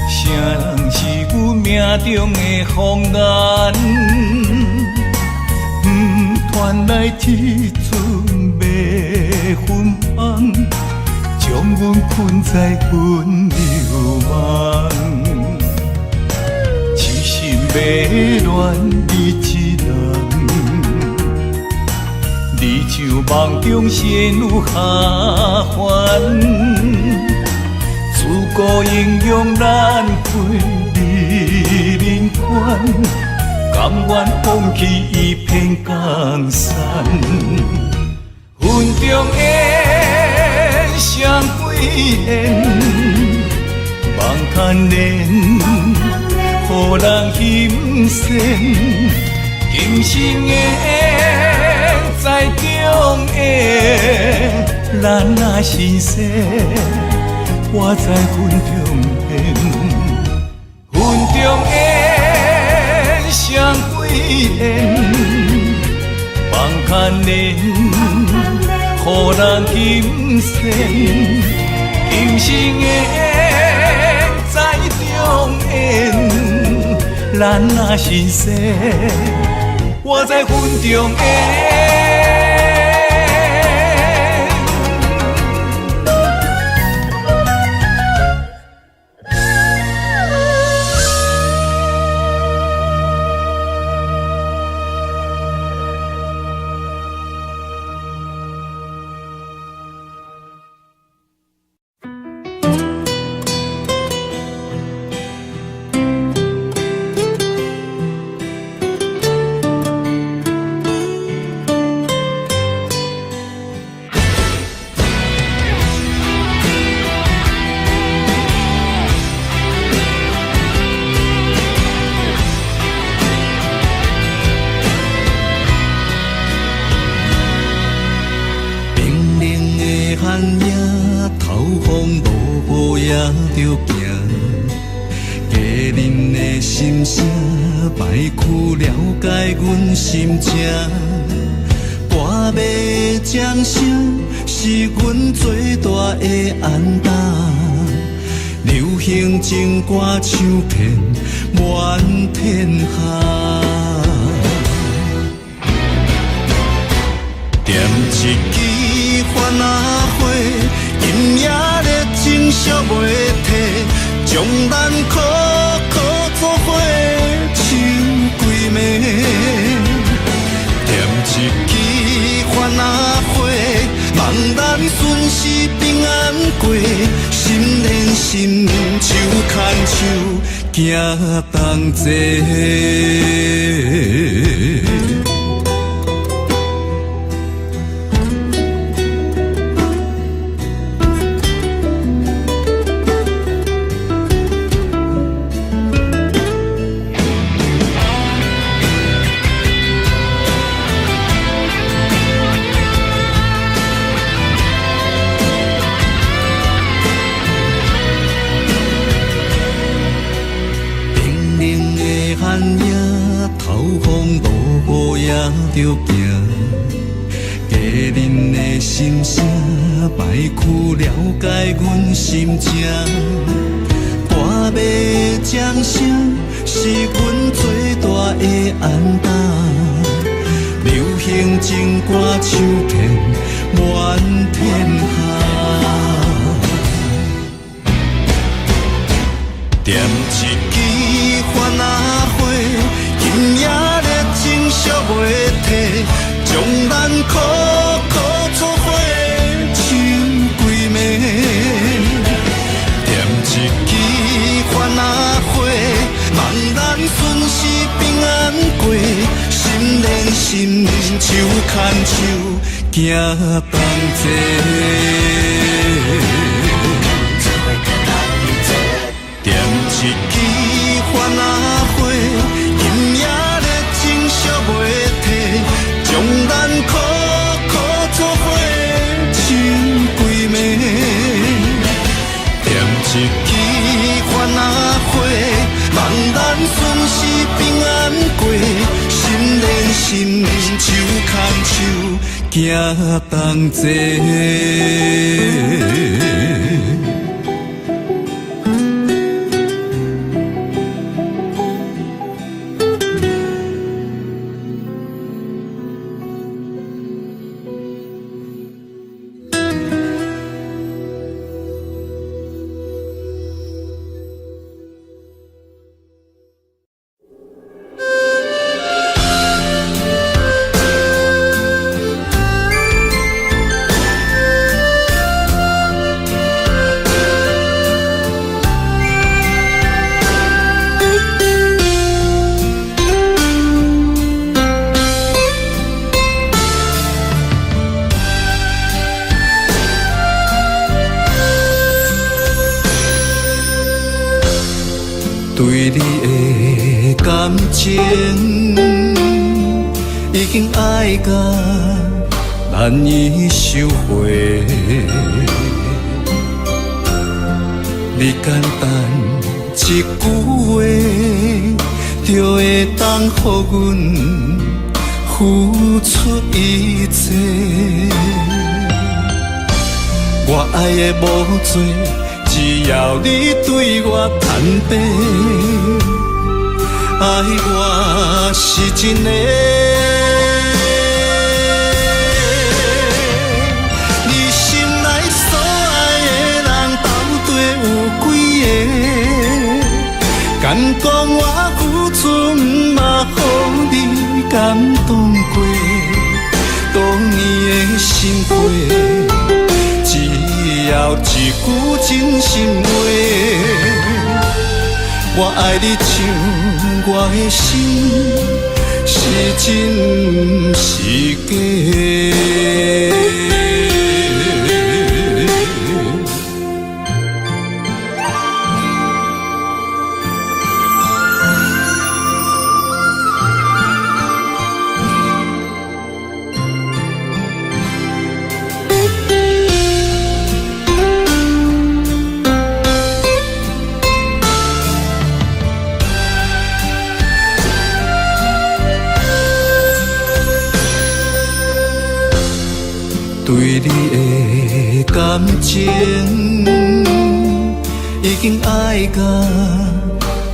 [SPEAKER 1] 谁人是阮命中的风眼？传来一阵迷魂香，将阮困在温柔梦。痴心迷恋你一人。你像梦中仙女下凡，自古英雄难配美人关，甘愿放弃一片江山。云中烟，双归烟，望叹恋，予人心酸。今生的缘，在中缘，咱若心生，我在云中缘。云中缘，双归缘，望叹恋，予人心酸。今生的缘，在中缘，咱若心生。我在云中缘。心情，歌迷掌声是阮最大的安踏。流行情歌唱遍满天下，点一支番仔火，今夜热情烧袂退，将咱苦苦作伙唱几暝。点一支番仔火，望咱顺时平安过，心连心，手牵手，行同齐。着行，家人的心声，摆曲了解阮心情。大马掌声是阮最大的安踏，流行情歌唱遍满天下。点一支番仔火，今夜热情烧袂退，将咱苦苦作伙唱几暝。点一支番仔火，望咱顺时平安过，心连心，手牵手，行同齐。点一支番仔火，今夜热情烧袂退，将咱苦苦作伙唱几暝。点一支番仔火，望咱顺时平安过，心连心，手牵手，行同齐。对你的感情已经爱到难以收回，你简单一句话，就会当予阮付出一切。我爱的无多，只要你对我坦白，爱我是真的。你心内所爱的人，到底有几个？敢讲我付出，毋嘛予你感动过？多年的心血。只要一句真心话，我爱你像我的心，是真是假？对你的感情已经爱到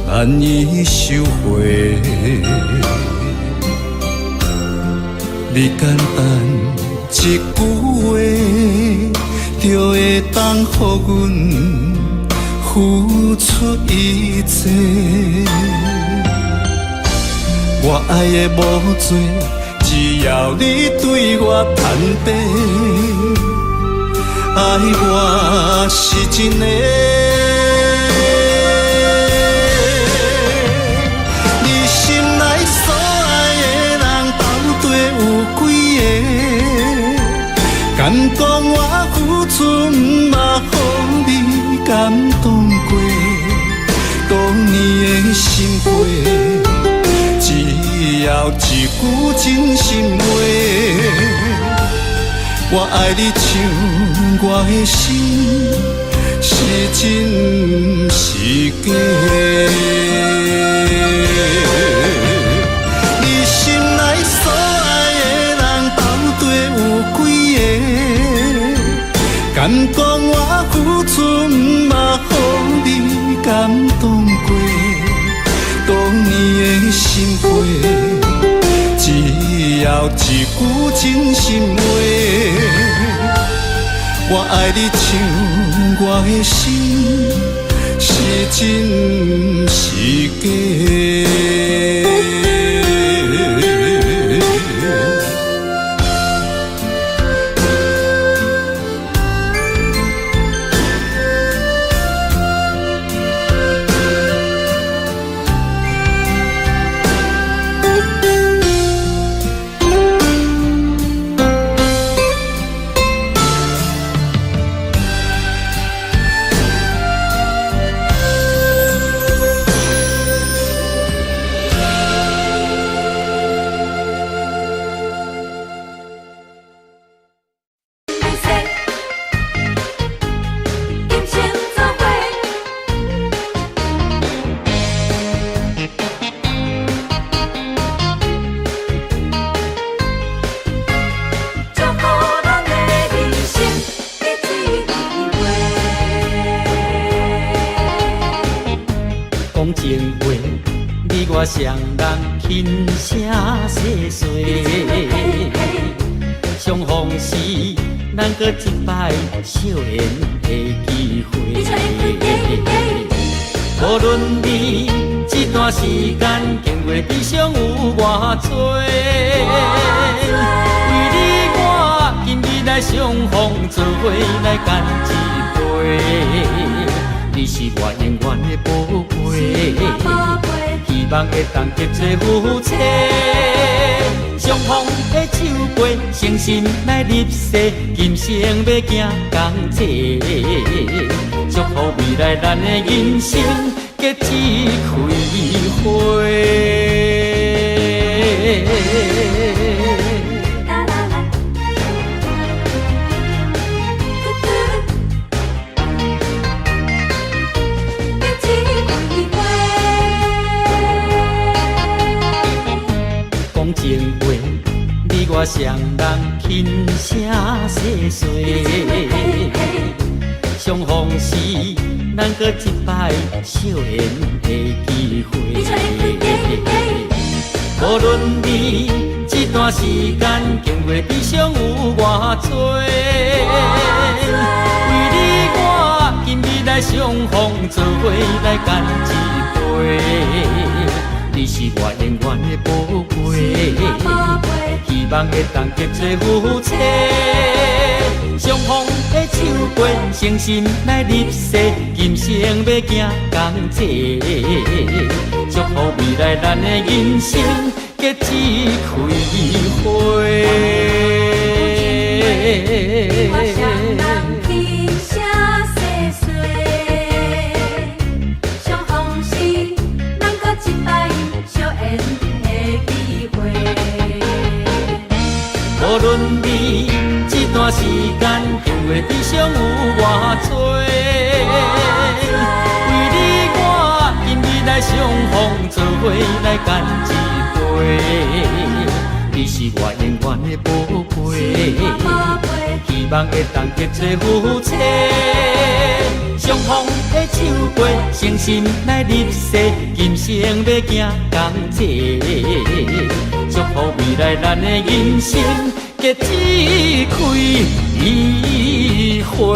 [SPEAKER 1] 难以收回，你简单一句话，就会当予阮付出一切。我爱的无多，只要你对我坦白，爱我是真的。你心内所爱的人，到底有几个？敢讲我付出，毋嘛予你感动过？多年的心血。只要一句真心话，我爱你像我的心是真是假。你心内所爱的人，到底有几个？敢讲我付出，毋嘛予你感动过？多年的心血，只要一句真心话，我爱你像我的心是真是假。我双人轻声细碎，相逢时咱搁一摆笑颜的机会。无论你这段时间经过悲伤有偌多，为你我今日来相逢，做伙来干一杯。你是我永远的宝贝。希望会当结做夫妻，相逢的酒杯，诚心来入世，今生要行同齐，祝福未来咱的人生结一开花。情话，你我双人轻声细碎，相逢时咱搁一摆笑颜的机会。无论你这段时间经过悲伤有偌多，为你我今日来相逢，做伙来干一杯。你是我永远的宝贝，希望会当结做夫妻，相逢的酒杯，诚心来入世，今生要行同齐，祝福未来咱的人生结一开花。无论你这段时间经过悲伤有偌多，为你我今日来相逢，做伙来干一杯。你是我永远的宝贝，希望会当结做夫妻，相逢的酒杯，诚心来入世，今生要行同齐，祝福未来咱的人生
[SPEAKER 5] 结只开花。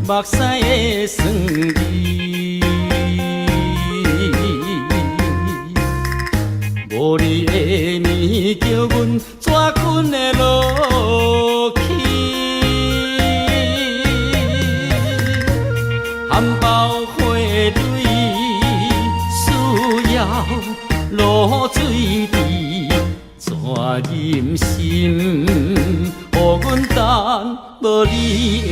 [SPEAKER 5] 目屎的酸味，无你的面叫阮怎困会落去？含苞花蕊需要露水滴，怎忍心予阮等无你的？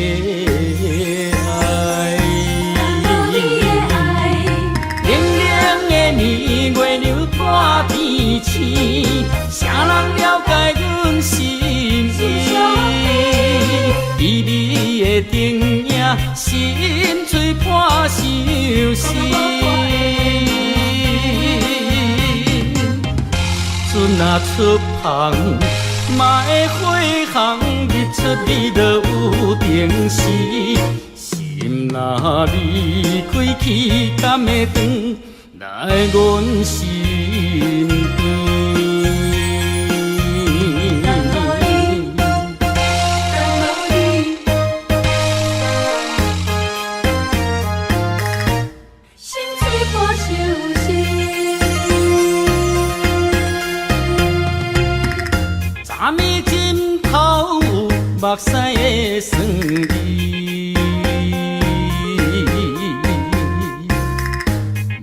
[SPEAKER 5] 年月流半天星，啥人了解阮心意？微微的灯影，心碎破相思。船若出航，嘛会火航，日出日落有定时。心若离开去，敢会长？来阮身边，
[SPEAKER 2] 心碎破相思。
[SPEAKER 5] 昨暝枕头有目屎的酸味。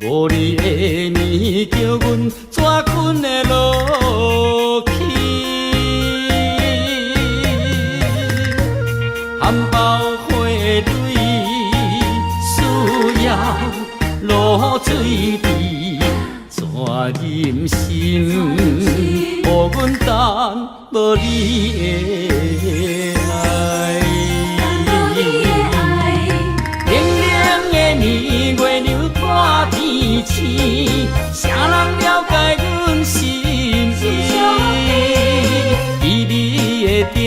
[SPEAKER 5] 无你的面叫阮怎困会落去？含苞花蕊需要露水滴，怎忍心予阮等无你的爱？冷冷的年月流半天星，啥人了解阮心意？微微的灯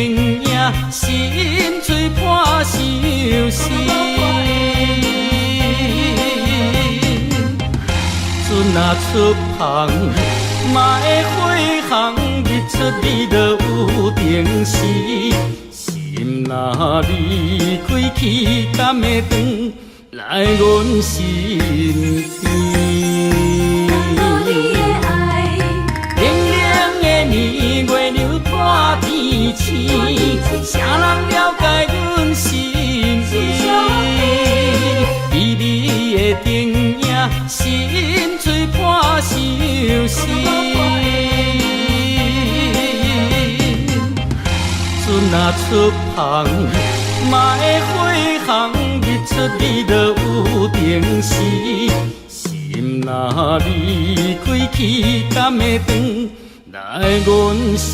[SPEAKER 5] 影，心碎破相思。船若出航，嘛会火航，日出日落有定时。心若离开去，敢会长？来阮身边。冷冷的年月流半天星，啥人了解阮心意？微微的灯影，心碎破相思。船若出航，嘛会火航，日出日落有定时。心若离开去，敢会长？来阮身